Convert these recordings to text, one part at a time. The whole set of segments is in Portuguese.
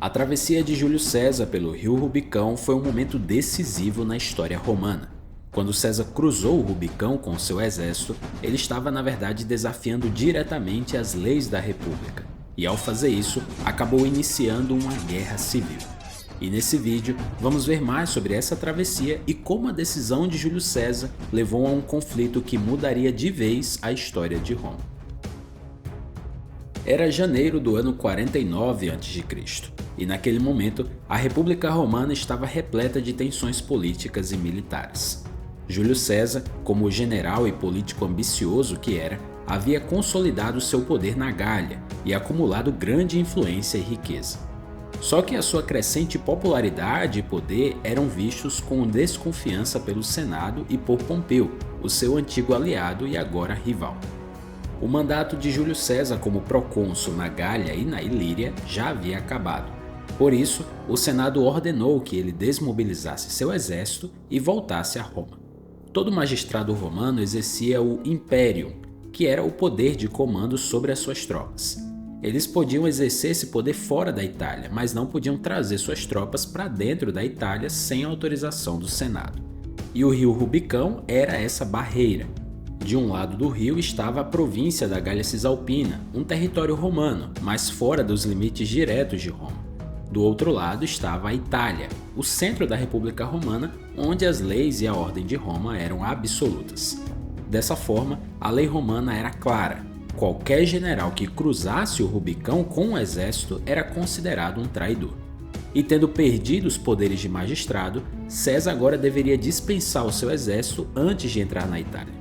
A travessia de Júlio César pelo rio Rubicão foi um momento decisivo na história romana. Quando César cruzou o Rubicão com seu exército, ele estava na verdade desafiando diretamente as leis da República, e ao fazer isso, acabou iniciando uma guerra civil. E nesse vídeo, vamos ver mais sobre essa travessia e como a decisão de Júlio César levou a um conflito que mudaria de vez a história de Roma. Era janeiro do ano 49 a.C., e naquele momento a República Romana estava repleta de tensões políticas e militares. Júlio César, como general e político ambicioso que era, havia consolidado seu poder na Gália e acumulado grande influência e riqueza. Só que a sua crescente popularidade e poder eram vistos com desconfiança pelo Senado e por Pompeu, o seu antigo aliado e agora rival. O mandato de Júlio César como procônsul na Gália e na Ilíria já havia acabado. Por isso, o Senado ordenou que ele desmobilizasse seu exército e voltasse a Roma. Todo magistrado romano exercia o imperium, que era o poder de comando sobre as suas tropas. Eles podiam exercer esse poder fora da Itália, mas não podiam trazer suas tropas para dentro da Itália sem autorização do Senado. E o rio Rubicão era essa barreira. De um lado do rio estava a província da Gália Cisalpina, um território romano, mas fora dos limites diretos de Roma. Do outro lado estava a Itália, o centro da República Romana, onde as leis e a ordem de Roma eram absolutas. Dessa forma, a lei romana era clara. Qualquer general que cruzasse o Rubicão com o exército era considerado um traidor. E tendo perdido os poderes de magistrado, César agora deveria dispensar o seu exército antes de entrar na Itália.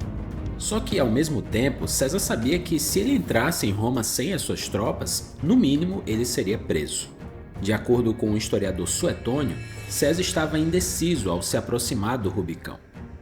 Só que, ao mesmo tempo, César sabia que se ele entrasse em Roma sem as suas tropas, no mínimo ele seria preso. De acordo com o historiador Suetônio, César estava indeciso ao se aproximar do Rubicão.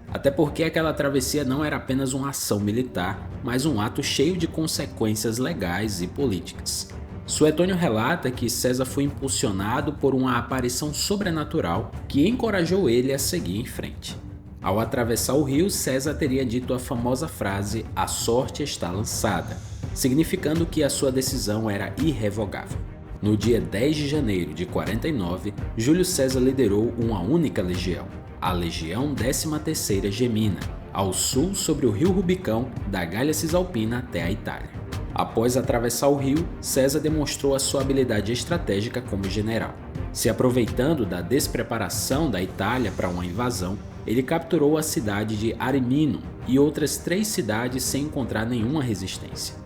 Até porque aquela travessia não era apenas uma ação militar, mas um ato cheio de consequências legais e políticas. Suetônio relata que César foi impulsionado por uma aparição sobrenatural que encorajou ele a seguir em frente. Ao atravessar o rio, César teria dito a famosa frase "a sorte está lançada", significando que a sua decisão era irrevogável. No dia 10 de janeiro de 49, Júlio César liderou uma única legião, a Legião 13ª Gemina, ao sul sobre o rio Rubicão, da Gália Cisalpina até a Itália. Após atravessar o rio, César demonstrou a sua habilidade estratégica como general. Se aproveitando da despreparação da Itália para uma invasão, ele capturou a cidade de Ariminum e outras 3 cidades sem encontrar nenhuma resistência.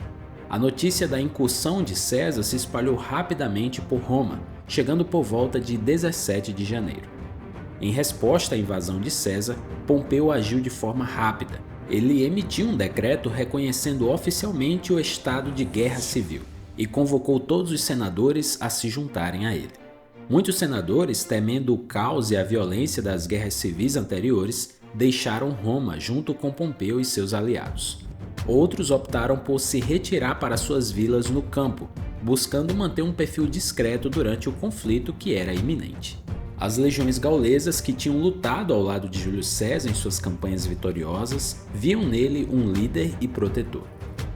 A notícia da incursão de César se espalhou rapidamente por Roma, chegando por volta de 17 de janeiro. Em resposta à invasão de César, Pompeu agiu de forma rápida. Ele emitiu um decreto reconhecendo oficialmente o estado de guerra civil e convocou todos os senadores a se juntarem a ele. Muitos senadores, temendo o caos e a violência das guerras civis anteriores, deixaram Roma junto com Pompeu e seus aliados. Outros optaram por se retirar para suas vilas no campo, buscando manter um perfil discreto durante o conflito que era iminente. As legiões gaulesas, que tinham lutado ao lado de Júlio César em suas campanhas vitoriosas, viam nele um líder e protetor.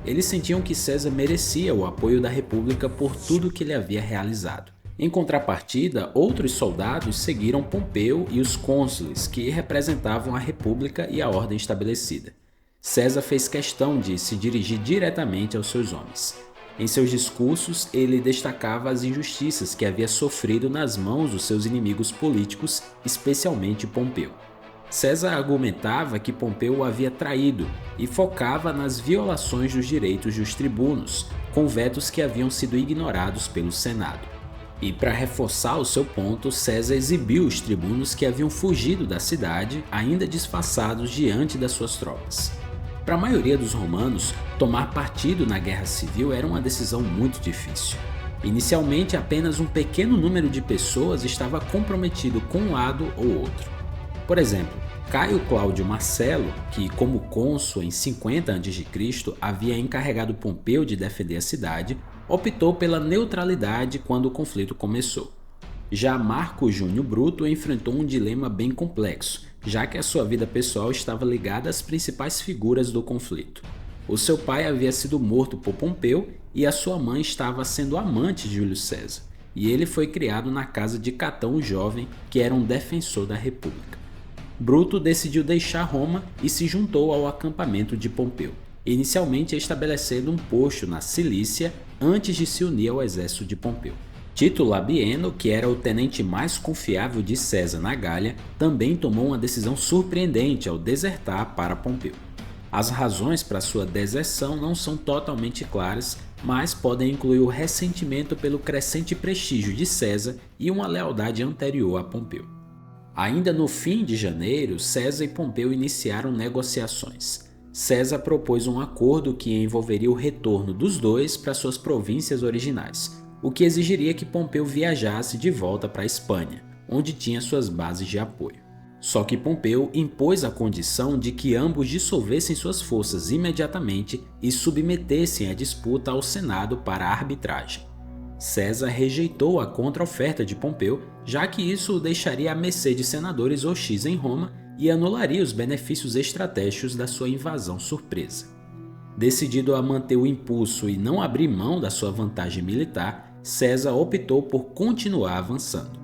Eles sentiam que César merecia o apoio da República por tudo que ele havia realizado. Em contrapartida, outros soldados seguiram Pompeu e os cônsules, que representavam a República e a ordem estabelecida. César fez questão de se dirigir diretamente aos seus homens. Em seus discursos, ele destacava as injustiças que havia sofrido nas mãos dos seus inimigos políticos, especialmente Pompeu. César argumentava que Pompeu o havia traído e focava nas violações dos direitos dos tribunos, com vetos que haviam sido ignorados pelo Senado. E para reforçar o seu ponto, César exibiu os tribunos que haviam fugido da cidade, ainda disfarçados diante das suas tropas. Para a maioria dos romanos, tomar partido na guerra civil era uma decisão muito difícil. Inicialmente, apenas um pequeno número de pessoas estava comprometido com um lado ou outro. Por exemplo, Caio Cláudio Marcelo, que como cônsul em 50 a.C. havia encarregado Pompeu de defender a cidade, optou pela neutralidade quando o conflito começou. Já Marco Júnior Bruto enfrentou um dilema bem complexo, já que a sua vida pessoal estava ligada às principais figuras do conflito. O seu pai havia sido morto por Pompeu e a sua mãe estava sendo amante de Júlio César. e ele foi criado na casa de Catão o Jovem, que era um defensor da República. Bruto decidiu deixar Roma e se juntou ao acampamento de Pompeu, inicialmente estabelecendo um posto na Cilícia antes de se unir ao exército de Pompeu. Tito Labieno, que era o tenente mais confiável de César na Gália, também tomou uma decisão surpreendente ao desertar para Pompeu. As razões para sua deserção não são totalmente claras, mas podem incluir o ressentimento pelo crescente prestígio de César e uma lealdade anterior a Pompeu. Ainda no fim de janeiro, César e Pompeu iniciaram negociações. César propôs um acordo que envolveria o retorno dos dois para suas províncias originais, o que exigiria que Pompeu viajasse de volta para a Espanha, onde tinha suas bases de apoio. Só que Pompeu impôs a condição de que ambos dissolvessem suas forças imediatamente e submetessem a disputa ao Senado para arbitragem. César rejeitou a contra-oferta de Pompeu, já que isso o deixaria à mercê de senadores hostis em Roma e anularia os benefícios estratégicos da sua invasão surpresa. Decidido a manter o impulso e não abrir mão da sua vantagem militar, César optou por continuar avançando.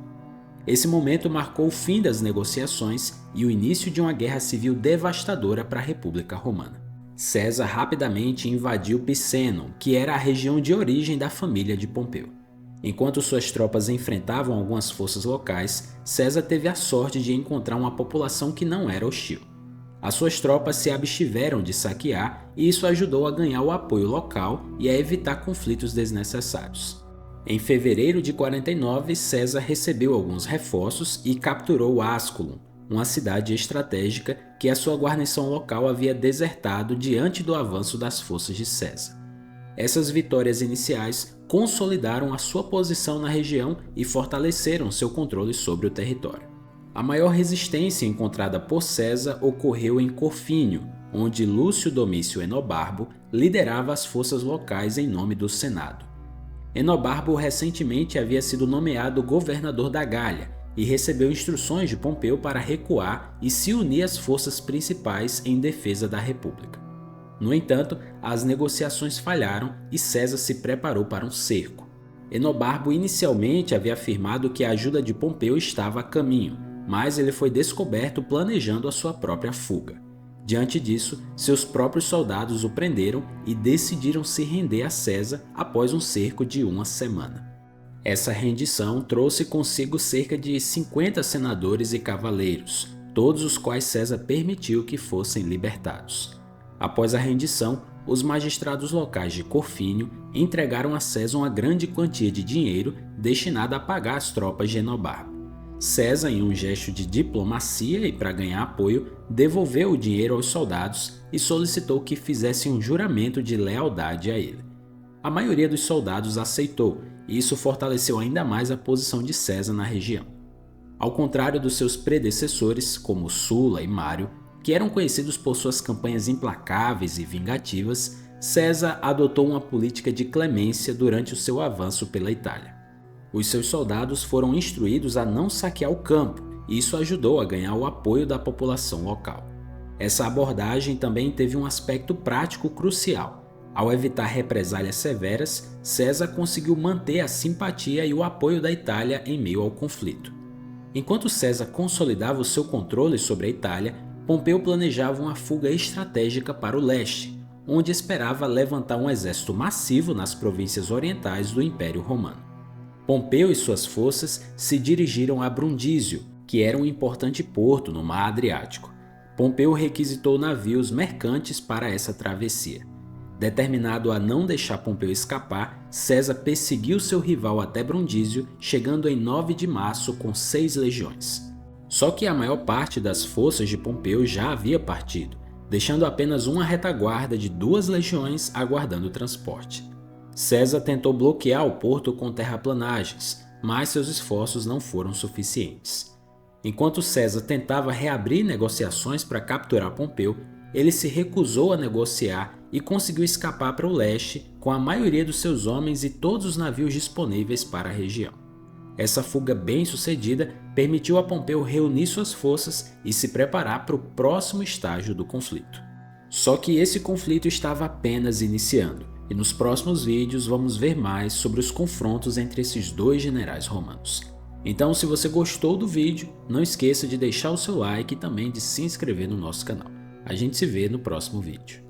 Esse momento marcou o fim das negociações e o início de uma guerra civil devastadora para a República Romana. César rapidamente invadiu Piceno, que era a região de origem da família de Pompeu. Enquanto suas tropas enfrentavam algumas forças locais, César teve a sorte de encontrar uma população que não era hostil. As suas tropas se abstiveram de saquear e isso ajudou a ganhar o apoio local e a evitar conflitos desnecessários. Em fevereiro de 49, César recebeu alguns reforços e capturou Asculum, uma cidade estratégica que a sua guarnição local havia desertado diante do avanço das forças de César. Essas vitórias iniciais consolidaram a sua posição na região e fortaleceram seu controle sobre o território. A maior resistência encontrada por César ocorreu em Corfínio, onde Lúcio Domício Enobarbo liderava as forças locais em nome do Senado. Enobarbo recentemente havia sido nomeado governador da Gália e recebeu instruções de Pompeu para recuar e se unir às forças principais em defesa da República. No entanto, as negociações falharam e César se preparou para um cerco. Enobarbo inicialmente havia afirmado que a ajuda de Pompeu estava a caminho, mas ele foi descoberto planejando a sua própria fuga. Diante disso, seus próprios soldados o prenderam e decidiram se render a César após um cerco de uma semana. Essa rendição trouxe consigo cerca de 50 senadores e cavaleiros, todos os quais César permitiu que fossem libertados. Após a rendição, os magistrados locais de Corfínio entregaram a César uma grande quantia de dinheiro destinada a pagar as tropas de Enobarbo. César, em um gesto de diplomacia e para ganhar apoio, devolveu o dinheiro aos soldados e solicitou que fizessem um juramento de lealdade a ele. A maioria dos soldados aceitou, e isso fortaleceu ainda mais a posição de César na região. Ao contrário dos seus predecessores, como Sula e Mário, que eram conhecidos por suas campanhas implacáveis e vingativas, César adotou uma política de clemência durante o seu avanço pela Itália. Os seus soldados foram instruídos a não saquear o campo, e isso ajudou a ganhar o apoio da população local. Essa abordagem também teve um aspecto prático crucial. Ao evitar represálias severas, César conseguiu manter a simpatia e o apoio da Itália em meio ao conflito. Enquanto César consolidava o seu controle sobre a Itália, Pompeu planejava uma fuga estratégica para o leste, onde esperava levantar um exército massivo nas províncias orientais do Império Romano. Pompeu e suas forças se dirigiram a Brundísio, que era um importante porto no Mar Adriático. Pompeu requisitou navios mercantes para essa travessia. Determinado a não deixar Pompeu escapar, César perseguiu seu rival até Brundísio, chegando em 9 de março com 6 legiões. Só que a maior parte das forças de Pompeu já havia partido, deixando apenas uma retaguarda de 2 legiões aguardando o transporte. César tentou bloquear o porto com terraplanagens, mas seus esforços não foram suficientes. Enquanto César tentava reabrir negociações para capturar Pompeu, ele se recusou a negociar e conseguiu escapar para o leste com a maioria dos seus homens e todos os navios disponíveis para a região. Essa fuga bem-sucedida permitiu a Pompeu reunir suas forças e se preparar para o próximo estágio do conflito. Só que esse conflito estava apenas iniciando, E nos próximos vídeos vamos ver mais sobre os confrontos entre esses dois generais romanos. Então, se você gostou do vídeo, não esqueça de deixar o seu like e também de se inscrever no nosso canal. A gente se vê no próximo vídeo.